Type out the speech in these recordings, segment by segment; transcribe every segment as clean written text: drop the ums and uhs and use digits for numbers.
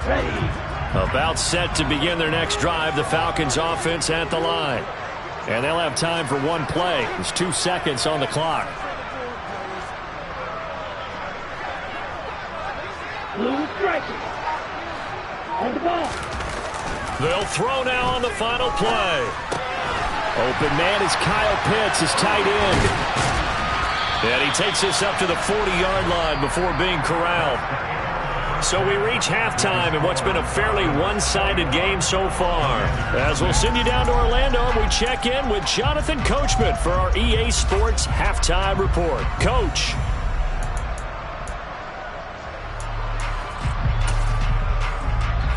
About set to begin their next drive, the Falcons offense at the line. And they'll have time for one play. There's 2 seconds on the clock. They'll throw now on the final play. Open man is Kyle Pitts, his tight end. And he takes this up to the 40-yard line before being corralled. So we reach halftime in what's been a fairly one-sided game so far. As we'll send you down to Orlando, and we check in with Jonathan Coachman for our EA Sports Halftime Report. Coach.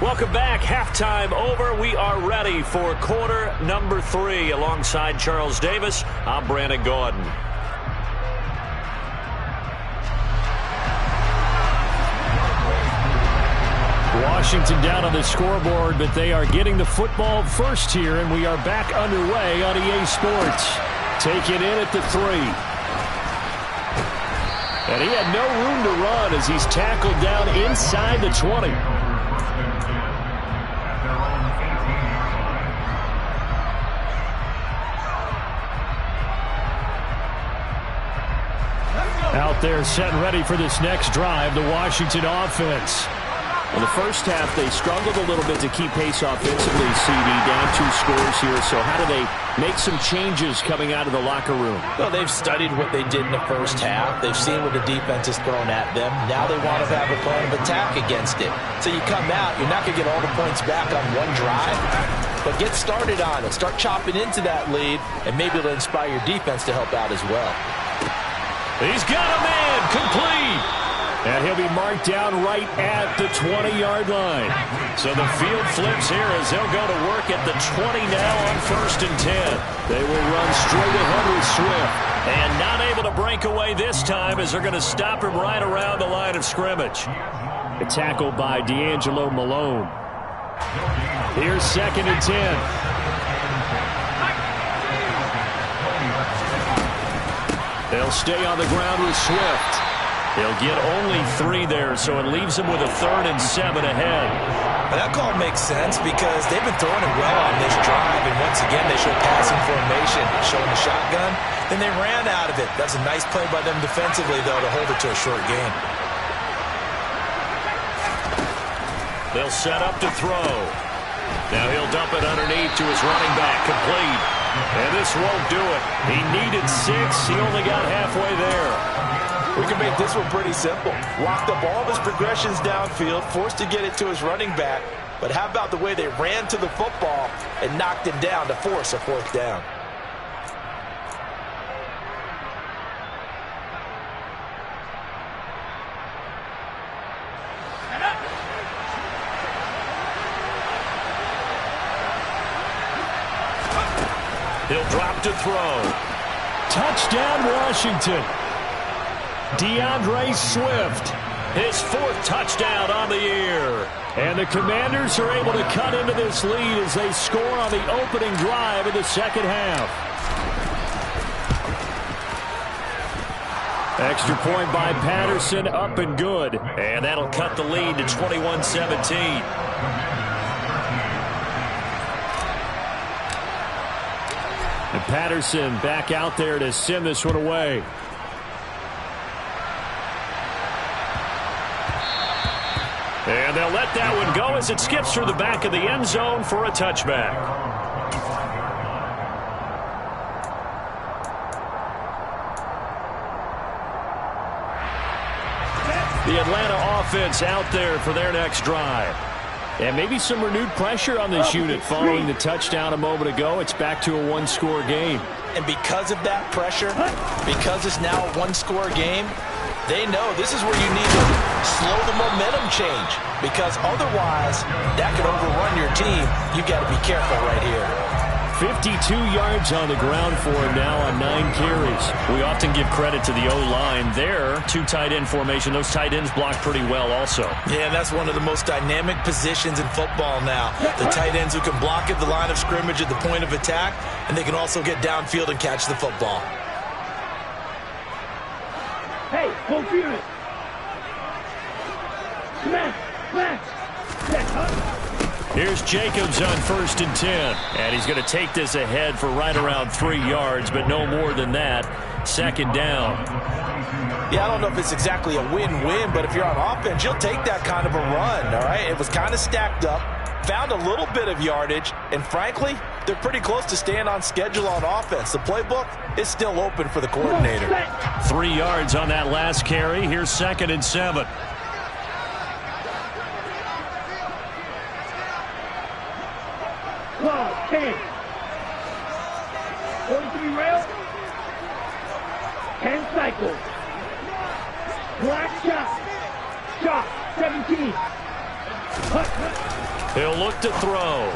Welcome back. Halftime over. We are ready for quarter number 3. Alongside Charles Davis, I'm Brandon Gaudin. Washington down on the scoreboard, but they are getting the football first here, and we are back underway on EA Sports. Take it in at the 3. And he had no room to run as he's tackled down inside the 20. Out there set and ready for this next drive, the Washington offense. In the first half, they struggled a little bit to keep pace offensively, CD, down 2 scores here. So how do they make some changes coming out of the locker room? Well, they've studied what they did in the first half. They've seen what the defense has thrown at them. Now they want to have a plan of attack against it. So you come out, you're not going to get all the points back on one drive, but get started on it. Start chopping into that lead, and maybe it'll inspire your defense to help out as well. He's got a man, complete. And he'll be marked down right at the 20-yard line. So the field flips here as they'll go to work at the 20 now on 1st and 10. They will run straight ahead with Swift. And not able to break away this time as they're going to stop him right around the line of scrimmage. A tackle by D'Angelo Malone. Here's 2nd and 10. They'll stay on the ground with Swift. He'll get only 3 there, so it leaves him with a 3rd and 7 ahead. That call makes sense because they've been throwing it well on this drive, and once again they show passing formation, showing the shotgun. Then they ran out of it. That's a nice play by them defensively, though, to hold it to a short gain. They'll set up to throw. Now he'll dump it underneath to his running back, complete. And this won't do it. He needed 6. He only got halfway there. We can make this one pretty simple. Locked up all of his progressions downfield, forced to get it to his running back. But how about the way they ran to the football and knocked him down to force a 4th down? He'll drop to throw. Touchdown, Washington. DeAndre Swift, his 4th touchdown on the year. And the Commanders are able to cut into this lead as they score on the opening drive of the second half. Extra point by Patterson, up and good. And that'll cut the lead to 21-17. And Patterson back out there to send this one away. And they'll let that one go as it skips through the back of the end zone for a touchback. The Atlanta offense out there for their next drive. And maybe some renewed pressure on this unit following the touchdown a moment ago. It's back to a 1-score game. And because of that pressure, because it's now a 1-score game, they know this is where you need to slow the momentum change, because otherwise that could overrun your team. You've got to be careful right here. 52 yards on the ground for him now on 9 carries. We often give credit to the O-line there. 2 tight end formation. Those tight ends block pretty well also. Yeah, that's one of the most dynamic positions in football now. The tight ends who can block at the line of scrimmage at the point of attack, and they can also get downfield and catch the football. Hey, go unit. Smash, smash. Here's Jacobs on 1st and 10. And he's going to take this ahead for right around 3 yards, but no more than that. 2nd down. Yeah, I don't know if it's exactly a win-win, but if you're on offense, you'll take that kind of a run, all right? It was kind of stacked up, found a little bit of yardage, and frankly, they're pretty close to staying on schedule on offense. The playbook is still open for the coordinator. 3 yards on that last carry. Here's 2nd and 7. Close, 10. 43 rail. 10 cycles. Black shot. Shot, 17. He'll look to throw.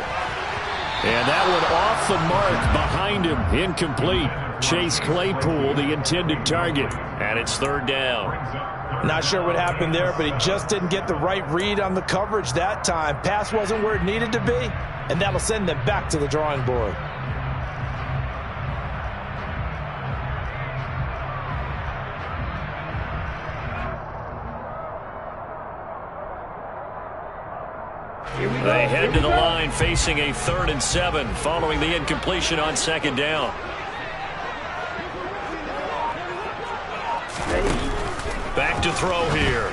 And that one off the mark behind him. Incomplete. Chase Claypool, the intended target. And it's 3rd down. Not sure what happened there, but he just didn't get the right read on the coverage that time. Pass wasn't where it needed to be, and that'll send them back to the drawing board. They head to the line facing a 3rd and 7 following the incompletion on 2nd down. Back to throw here.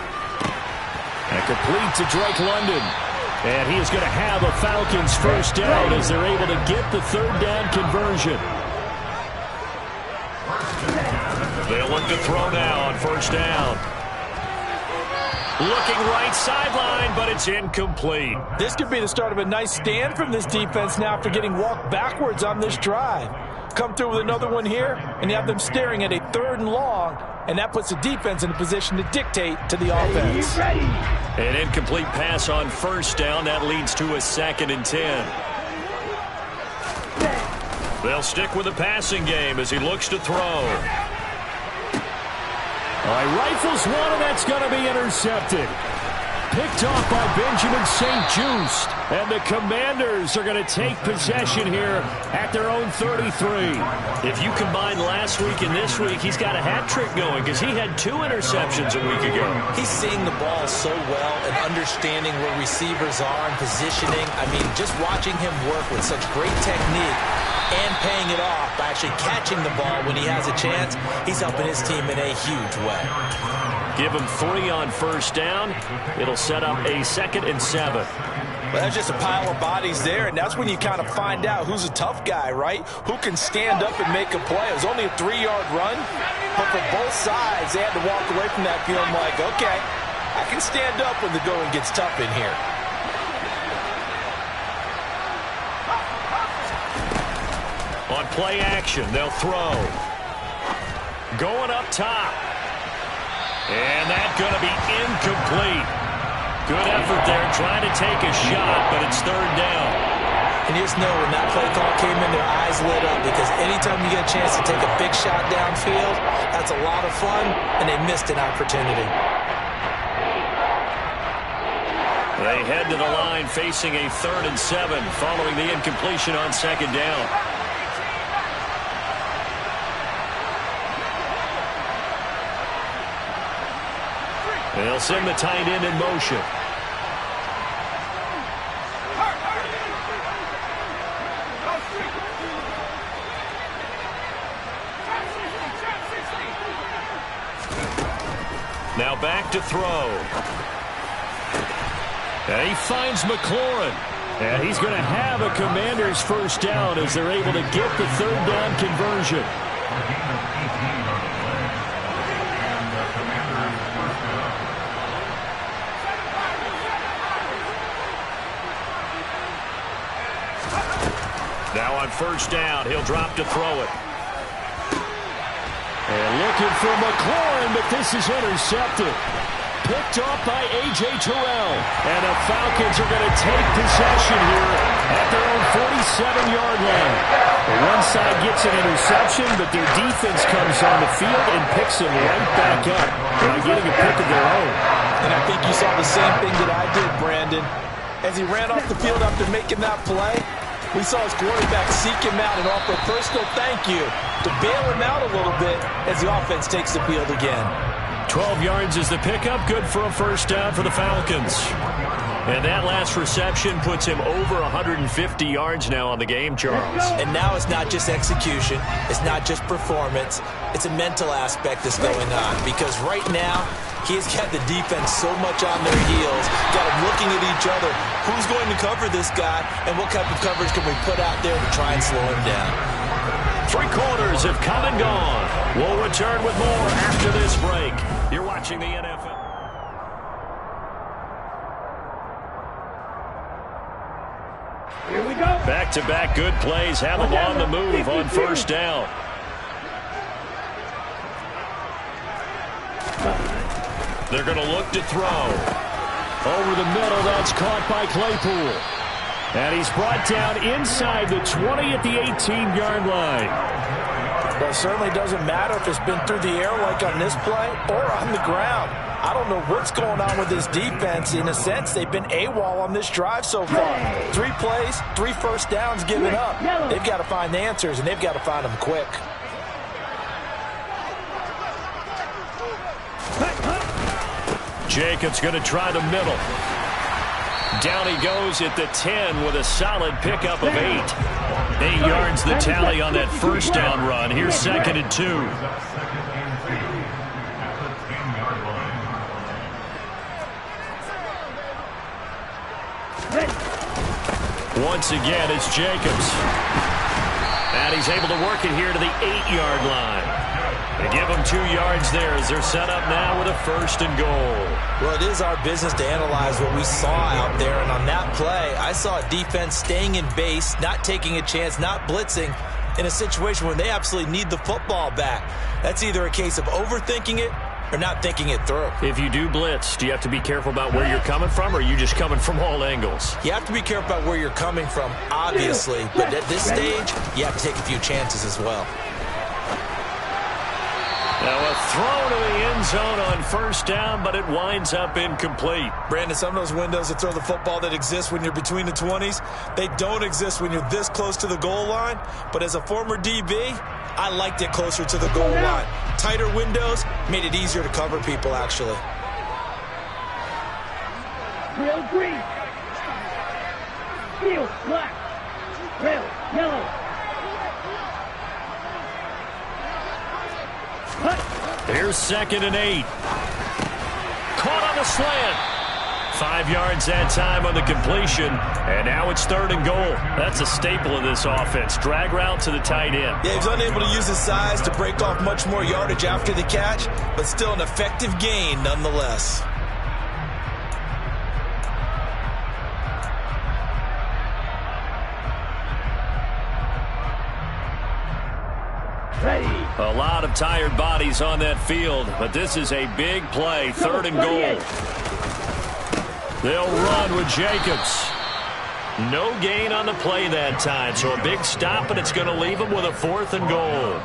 And complete to Drake London. And he is going to have a Falcons 1st down as they're able to get the 3rd down conversion. They'll look to throw now on 1st down. Looking right sideline, but it's incomplete. This could be the start of a nice stand from this defense now after getting walked backwards on this drive. Come through with another one here, and you have them staring at a 3rd and long, and that puts the defense in a position to dictate to the offense. An incomplete pass on 1st down. That leads to a 2nd and 10. They'll stick with the passing game as he looks to throw. All right, rifles one, and that's going to be intercepted. Picked off by Benjamin St-Juste. And the Commanders are going to take possession here at their own 33. If you combine last week and this week, he's got a hat trick going because he had 2 interceptions a week ago. He's seeing the ball so well and understanding where receivers are and positioning. I mean, just watching him work with such great technique and paying it off by actually catching the ball when he has a chance, he's helping his team in a huge way. Give him 3 on 1st down. It'll set up a 2nd and 7. Well, that's just a pile of bodies there, and that's when you kind of find out who's a tough guy, right? Who can stand up and make a play. It was only a 3-yard run, but for both sides, they had to walk away from that feeling like, okay, I can stand up when the going gets tough in here. On play action, they'll throw. Going up top. And that's going to be incomplete. Good effort there, trying to take a shot, but it's 3rd down. And you just know when that play call came in, their eyes lit up because anytime you get a chance to take a big shot downfield, that's a lot of fun, and they missed an opportunity. They head to the line facing a 3rd and 7 following the incompletion on 2nd down. They'll send the tight end in motion. Now back to throw. And he finds McLaurin. And he's going to have a Commanders 1st down as they're able to get the 3rd down conversion. Now on 1st down, he'll drop to throw it. And looking for McLaurin, but this is intercepted. Picked off by A.J. Terrell. And the Falcons are going to take possession here at their own 47-yard line. One side gets an interception, but their defense comes on the field and picks them right back up by getting a pick of their own. And I think you saw the same thing that I did, Brandon. As he ran off the field after making that play, we saw his quarterback seek him out and offer a personal thank you to bail him out a little bit as the offense takes the field again. 12 yards is the pickup. Good for a 1st down for the Falcons. And that last reception puts him over 150 yards now on the game, Charles. And now it's not just execution. It's not just performance. It's a mental aspect that's going on. Because right now, he has got the defense so much on their heels, got them looking at each other. Who's going to cover this guy, and what type of coverage can we put out there to try and slow him down? 3 quarters have come and gone. We'll return with more after this break. You're watching the NFL. Here we go. Back-to-back good plays have them on the move on first down. They're going to look to throw. Over the middle, that's caught by Claypool. And he's brought down inside the 20 at the 18-yard line. Well, it certainly doesn't matter if it's been through the air like on this play or on the ground. I don't know what's going on with this defense. In a sense, they've been AWOL on this drive so far. 3 plays, 3 first downs given up. They've got to find the answers, and they've got to find them quick. Jacobs going to try the middle. Down he goes at the 10 with a solid pickup of 8. 8 yards the tally on that first down run. Here's 2nd and 2. Once again, it's Jacobs. And he's able to work it here to the 8-yard line. They give them 2 yards there as they're set up now with a 1st and goal. Well, it is our business to analyze what we saw out there. And on that play, I saw a defense staying in base, not taking a chance, not blitzing in a situation where they absolutely need the football back. That's either a case of overthinking it or not thinking it through. If you do blitz, do you have to be careful about where you're coming from, or are you just coming from all angles? You have to be careful about where you're coming from, obviously. But at this stage, you have to take a few chances as well. Now a throw to the end zone on first down, but it winds up incomplete. Brandon, some of those windows to throw the football that exist when you're between the 20s, they don't exist when you're this close to the goal line. But as a former DB, I liked it closer to the goal line. Tighter windows made it easier to cover people, actually. Real green. Field black. Real yellow. Here's 2nd and 8. Caught on the slant. 5 yards that time on the completion. And now it's 3rd and goal. That's a staple of this offense. Drag route to the tight end. Yeah, he's unable to use his size to break off much more yardage after the catch, but still an effective gain nonetheless. Ready. A lot of tired bodies on that field, but this is a big play. 3rd and goal. They'll run with Jacobs. No gain on the play that time, so a big stop, and it's going to leave him with a 4th and goal.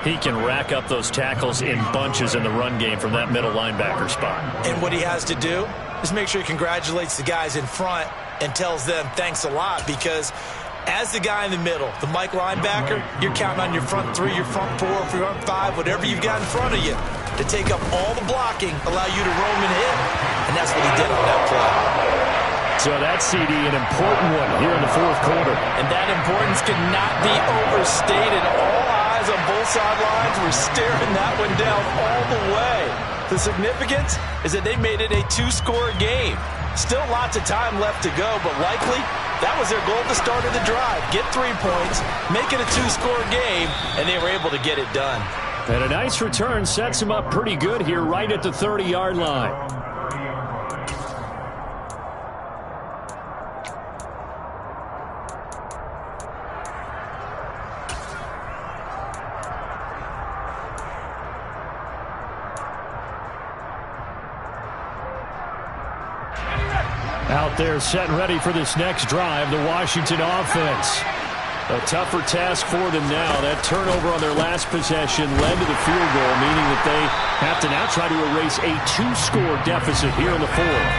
He can rack up those tackles in bunches in the run game from that middle linebacker spot. And what he has to do is make sure he congratulates the guys in front and tells them thanks a lot, because as the guy in the middle, the Mike linebacker, you're counting on your front 3, your front 4, your front 5, whatever you've got in front of you to take up all the blocking, allow you to roam and hit. And that's what he did on that play. So that CD, an important one here in the 4th quarter. And that importance cannot be overstated. All eyes on both sidelines were staring that one down all the way. The significance is that they made it a 2-score game. Still lots of time left to go, but likely that was their goal at the start of the drive. Get 3 points, make it a 2-score game, and they were able to get it done. And a nice return sets him up pretty good here right at the 30-yard line. Out there set and ready for this next drive, the Washington offense. A tougher task for them now. That turnover on their last possession led to the field goal, meaning that they have to now try to erase a 2-score deficit here in the 4th.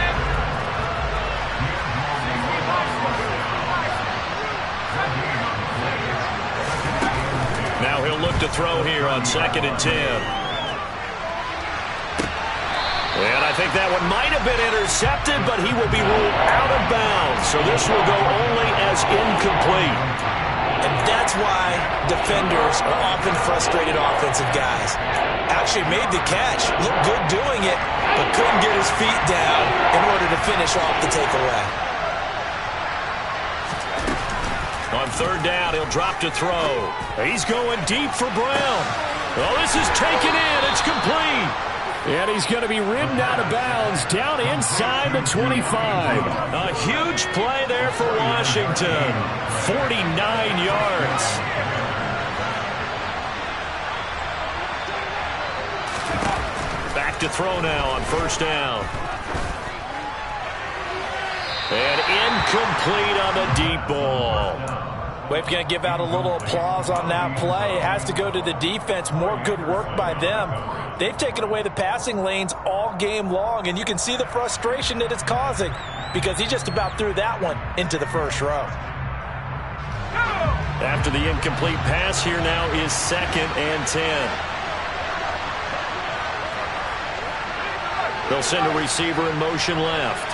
Now he'll look to throw here on 2nd and 10. And I think that one might have been intercepted, but he will be ruled out of bounds. So this will go only as incomplete. And that's why defenders are often frustrated offensive guys. Actually made the catch, looked good doing it, but couldn't get his feet down in order to finish off the takeaway. On third down, he'll drop to throw. He's going deep for Brown. Oh, this is taken in. It's complete. And he's going to be ridden out of bounds down inside the 25. A huge play there for Washington. 49 yards. Back to throw now on first down. And incomplete on the deep ball. Well, if you're going to give out a little applause on that play, it has to go to the defense. More good work by them. They've taken away the passing lanes all game long, and you can see the frustration that it's causing because he just about threw that one into the first row. After the incomplete pass, here now is 2nd and 10. They'll send a receiver in motion left.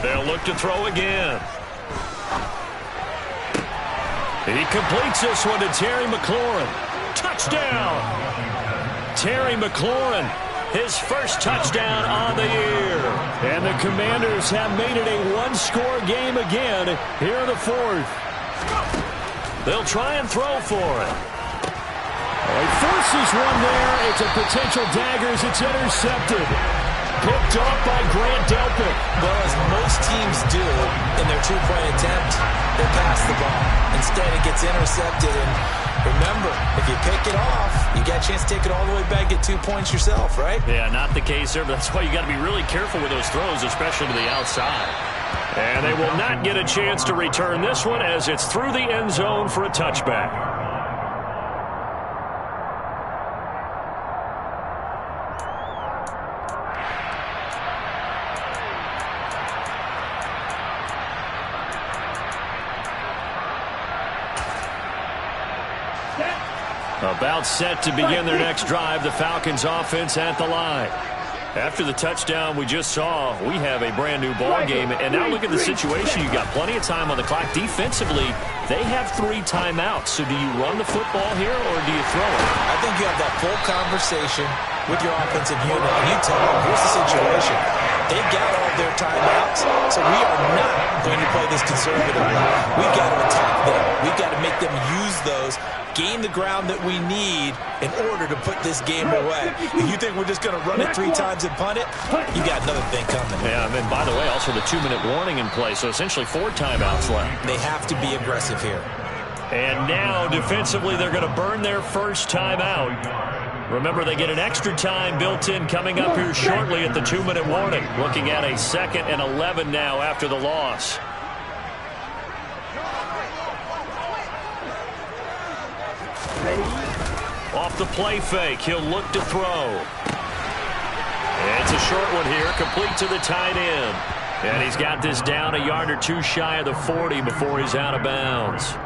They'll look to throw again. He completes this one to Terry McLaurin. Touchdown! Terry McLaurin, his first touchdown on the year. And the Commanders have made it a one-score game again here in the 4th. They'll try and throw for it. He forces one there. It's a potential dagger as it's intercepted. Picked off by Grant Delpit. Well, as most teams do in their two-point attempt, they pass the ball. Instead, it gets intercepted. And remember, if you pick it off, you got a chance to take it all the way back, get 2 points yourself, right? Yeah, not the case there, but that's why you got to be really careful with those throws, especially to the outside. And they will not get a chance to return this one as it's through the end zone for a touchback. About set to begin their next drive, the Falcons offense at the line. After the touchdown we just saw, we have a brand new ball game. And now look at the situation. You've got plenty of time on the clock. Defensively, they have 3 timeouts. So do you run the football here or do you throw it? I think you have that full conversation with your offensive unit. And you tell them, here's the situation. They've got all their timeouts, so we are not going to play this conservatively. We've got to attack them. We've got to make them use those, gain the ground that we need in order to put this game away. If you think we're just going to run it 3 times and punt it, you got another thing coming. Yeah, and by the way, also the 2-minute warning in play, so essentially 4 timeouts left. They have to be aggressive here. And now, defensively, they're going to burn their first timeout. Remember, they get an extra time built in coming up here shortly at the 2-minute warning. Looking at a 2nd and 11 now after the loss. Off the play fake, he'll look to throw. And it's a short one here, complete to the tight end. And he's got this down a yard or 2 shy of the 40 before he's out of bounds.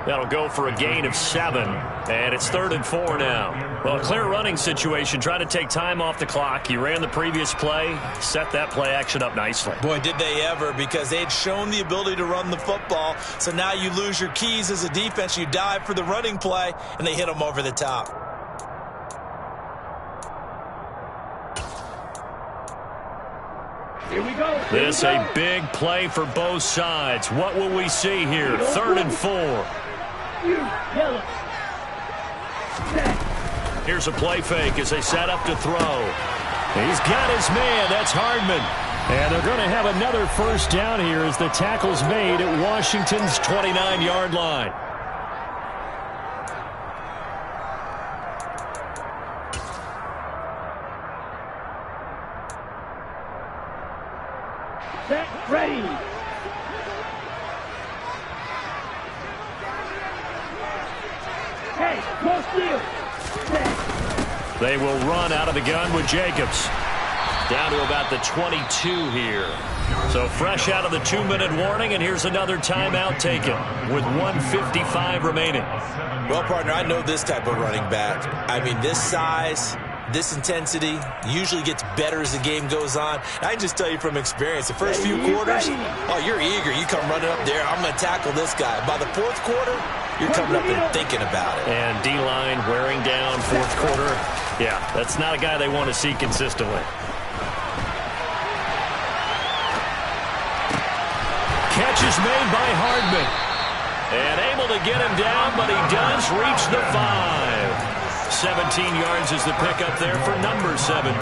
That'll go for a gain of 7, and it's 3rd and 4 now. Well, a clear running situation, trying to take time off the clock. He ran the previous play, set that play action up nicely. Boy, did they ever, because they had shown the ability to run the football. So now you lose your keys as a defense. You dive for the running play, and they hit them over the top. Here we go. This a big play for both sides. What will we see here? 3rd and 4. Yellow. Here's a play fake as they set up to throw. He's got his man. That's Hardman. And they're going to have another first down here as the tackle's made at Washington's 29-yard line. Set. Ready. Hey, no steal. Set. They will run out of the gun with Jacobs. Down to about the 22 here. So fresh out of the 2-minute warning, and here's another timeout taken with 1:55 remaining. Well, partner, I know this type of running back. I mean, this size, this intensity usually gets better as the game goes on. I can just tell you from experience, the first few quarters, oh, you're eager. You come running up there, I'm going to tackle this guy. By the fourth quarter, you're coming up and thinking about it. And D-line wearing down fourth quarter. Yeah, that's not a guy they want to see consistently. Catch is made by Hardman. And able to get him down, but he does reach the 5. 17 yards is the pickup there for number 17.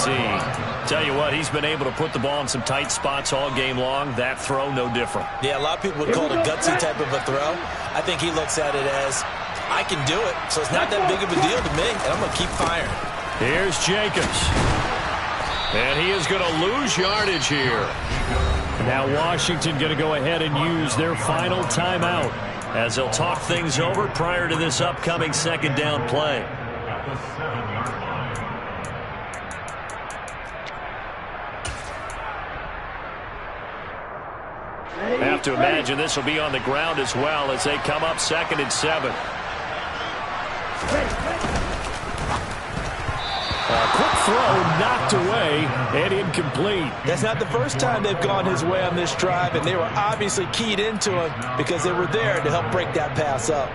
Tell you what, he's been able to put the ball in some tight spots all game long. That throw, no different. Yeah, a lot of people would call it a gutsy type of a throw. I think he looks at it as, I can do it, so it's not that big of a deal to me, and I'm going to keep firing. Here's Jacobs. And he is going to lose yardage here. Now Washington going to go ahead and use their final timeout as they'll talk things over prior to this upcoming second down play. I have to imagine this will be on the ground as well as they come up 2nd and 7. Quick throw knocked away and incomplete. That's not the first time they've gone his way on this drive, and they were obviously keyed into him because they were there to help break that pass up.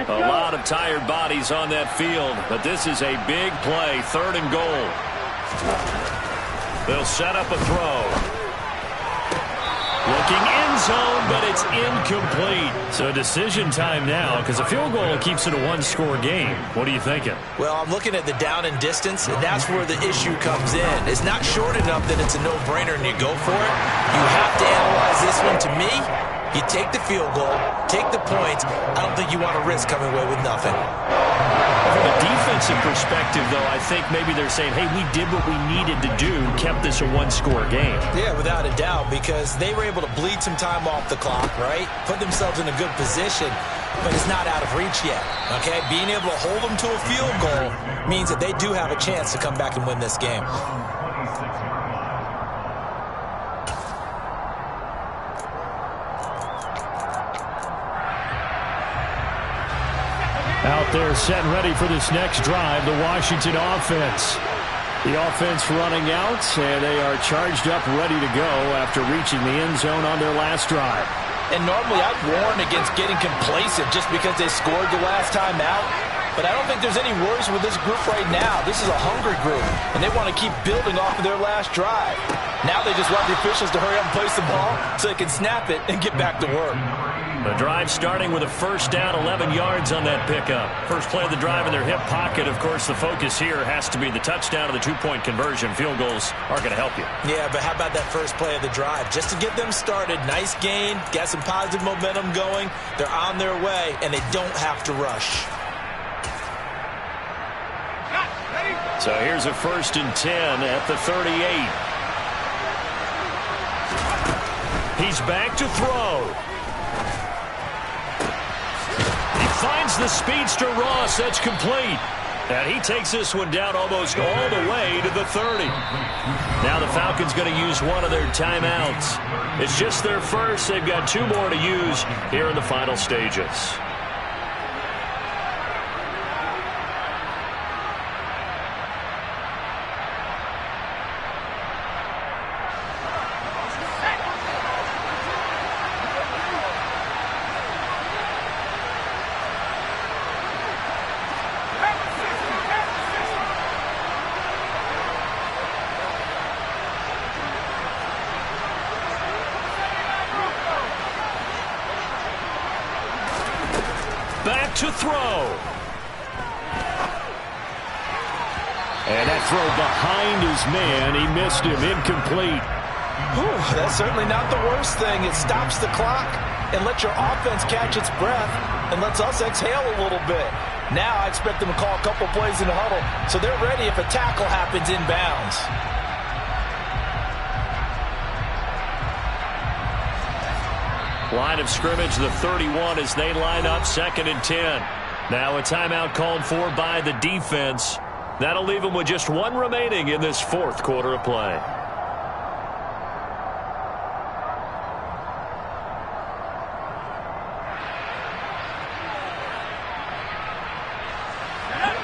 A lot of tired bodies on that field, but this is a big play, 3rd and goal. They'll set up a throw. Looking end zone, but it's incomplete. So decision time now, because a field goal keeps it a 1-score game. What are you thinking? Well, I'm looking at the down and distance, and that's where the issue comes in. It's not short enough that it's a no-brainer and you go for it. You have to analyze this one. To me, you take the field goal, take the points. I don't think you want to risk coming away with nothing. From a defensive perspective, though, I think maybe they're saying, hey, we did what we needed to do, kept this a 1-score game. Yeah, without a doubt, because they were able to bleed some time off the clock, right? Put themselves in a good position, but it's not out of reach yet, okay? Being able to hold them to a field goal means that they do have a chance to come back and win this game. Out there set and ready for this next drive, the Washington offense. The offense running out, and they are charged up, ready to go after reaching the end zone on their last drive. And normally I'd warn against getting complacent just because they scored the last time out. But I don't think there's any worries with this group right now. This is a hungry group, and they want to keep building off of their last drive. Now they just want the officials to hurry up and place the ball so they can snap it and get back to work. The drive starting with a first down, 11 yards on that pickup. First play of the drive in their hip pocket. Of course, the focus here has to be the touchdown of the 2-point conversion. Field goals are going to help you. Yeah, but how about that first play of the drive? Just to get them started, nice gain, got some positive momentum going. They're on their way, and they don't have to rush. So here's a 1st and 10 at the 38. He's back to throw. He finds the speedster Ross. That's complete. And he takes this one down almost all the way to the 30. Now the Falcons going to use one of their timeouts. It's just their first. They've got 2 more to use here in the final stages. To throw. And that throw behind his man. He missed him. Incomplete. Whew, that's certainly not the worst thing. It stops the clock and lets your offense catch its breath and lets us exhale a little bit. Now I expect them to call a couple plays in the huddle so they're ready if a tackle happens inbounds. Line of scrimmage, the 31, as they line up 2nd and 10. Now a timeout called for by the defense. That'll leave them with just one remaining in this 4th quarter of play.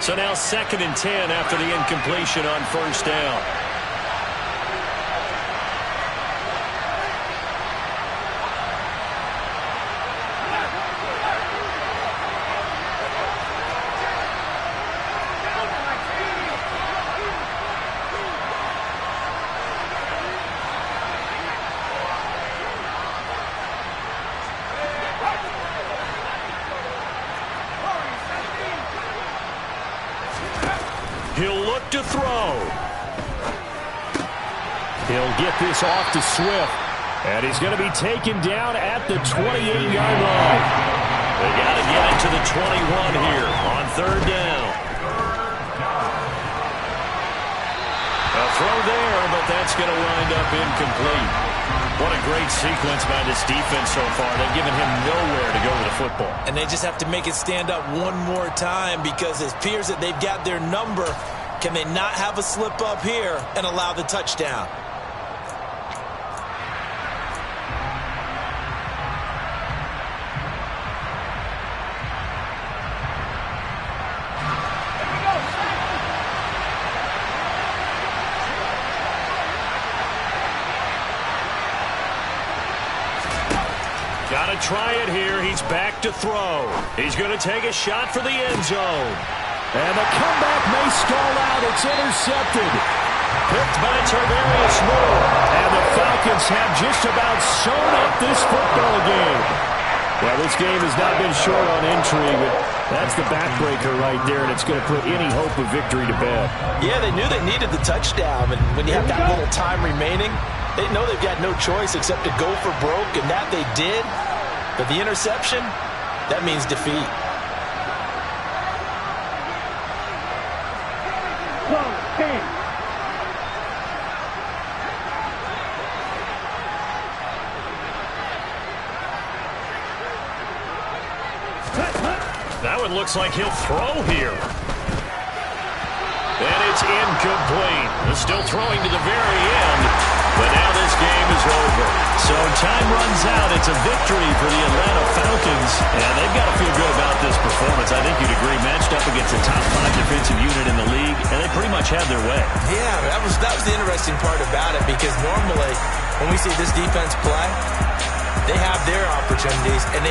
So now 2nd and 10 after the incompletion on 1st down. He'll look to throw. He'll get this off to Swift. And he's going to be taken down at the 28-yard line. They got to get it to the 21 here on 3rd down. A throw there, but that's going to wind up incomplete. What a great sequence by this defense so far. They've given him nowhere to go with the football. And they just have to make it stand up one more time because it appears that they've got their number. Can they not have a slip up here and allow the touchdown? Got to try it here. He's back to throw. He's going to take a shot for the end zone. And the comeback may stall out. It's intercepted. Picked by Tarvarius Moore. And the Falcons have just about sewn up this football game. Well, this game has not been short on intrigue, but that's the backbreaker right there, and it's going to put any hope of victory to bed. Yeah, they knew they needed the touchdown, and when you have that little time remaining, they know they've got no choice except to go for broke, and that they did. But the interception, that means defeat. That one looks like he'll throw here. And it's incomplete. They're still throwing to the very end. But now this game is over. So time runs out. It's a victory for the Atlanta Falcons. And they've got to feel good about this performance. I think you'd agree. Matched up against the top 5 defensive unit in the league. And they pretty much had their way. Yeah, that was the interesting part about it. Because normally when we see this defense play, they have their opportunities. And they